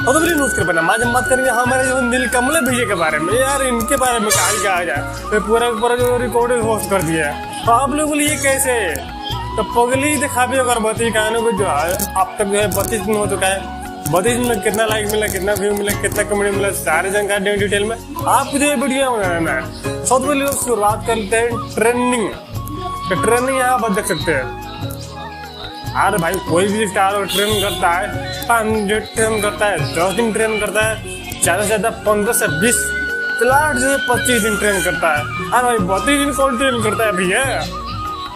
और तो भी न्यूज कर पाना माँ जब बात करेंगे हमारे जो नीलकमल भैया के बारे में, यार इनके बारे में क्या आ जाए तो पूरा जो रिकॉर्ड होस्ट कर दिया है। तो आप लोग बोलिए ये कैसे, तो पगली दिखावी अगरबत्ती कहने को जो है अब तक जो है 32 दिन हो चुका है। 32 दिन में कितना लाइक मिला, कितना व्यू मिला, कितना कमेंट मिला, सारे जानकारी डिटेल में आपको जो वीडियो बनाना है। सबसे पहले लोग शुरुआत करते हैं ट्रेंडिंग। तो ट्रेंडिंग यहाँ पर देख सकते हैं। अरे भाई कोई भी स्टार ट्रेन करता है, 5 दिन ट्रेन करता है, 10 दिन ट्रेन करता है, ज़्यादा से ज़्यादा 15 से 20 लाख जो है 25 दिन ट्रेन करता है। अरे भाई 32 दिन कौन ट्रेन करता है भैया।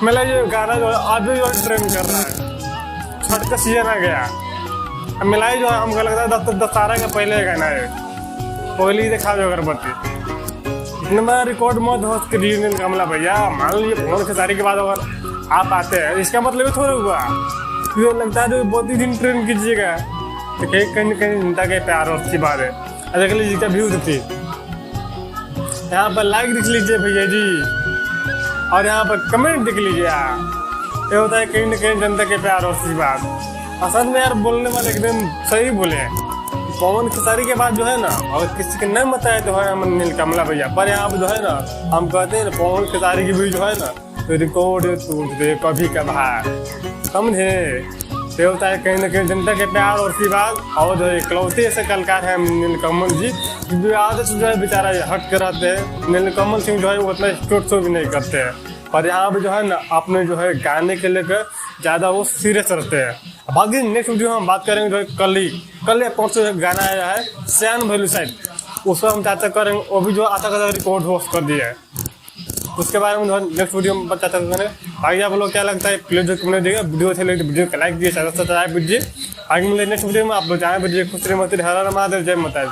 मेरा ये गाना जो है आज भी ट्रेन कर रहा है। छठ का सीजन आ गया, मिलाई जो है हमको लगता है दशहरा का पहले गाना है। पहले दिखा दो अगरबत्ती इतना रिकॉर्ड मत हो कमला भैया। मान लीजिए फोन खेसारी के बाद अगर आप आते हैं इसका मतलब थोड़ा हुआ ये लगता है जो 32 दिन ट्रेन कीजिएगा तो कहीं कहीं कहीं जनता के प्यार और अच्छी बात है। देख लीजिए क्या व्यू देखिए, यहाँ पर लाइक देख लीजिए भैया जी, और यहाँ पर कमेंट देख लीजिए। ये होता है कहीं ना कहीं जनता के प्यार और अच्छी बात। असल में यार बोलने वाले एकदम सही बोले। पवन खेसारी के बाद जो है ना अगर किसी के नहीं बताए तो है हम नीलकमला भैया, पर यहाँ पर जो है ना हम कहते हैं ना पवन खेसारी की भी जो है ना रिकॉर्ड टूट दे कभी कभार, समझे। तो होता है कहीं ना कहीं जनता के प्यार और आशीर्वाद। और जो इकलौते ऐसे कलाकार हैं नीलकमल जी, जो आदत से जो है बेचारा हट कर आते हैं। नीलकमल सिंह जो है वो उतना स्टोर शो भी नहीं करते हैं, पर यहाँ पे जो है ना अपने जो है गाने के लेकर ज़्यादा वो सीरियस रहते हैं। बाकी नेक्स्ट वीडियो हम बात करेंगे जो कल या परसों गाना आया है सैन वैल्यू साइड, उसको हम चर्चा करेंगे। वो भी जो आता का रिकॉर्ड होस्ट कर दिया है, उसके बारे में नेक्स्ट वीडियो में चर्चा करेंगे। आगे आप लोग क्या लगता है प्लीज जो कमेंट देगा। वीडियो अच्छी लगे तो वीडियो को लाइक दिए, सब्सक्राइब कीजिए। आगे मिले नेक्स्ट वीडियो में। आप लोग चाहे वीडियो खुश रहे, हर हर महादेव, जय माता दी।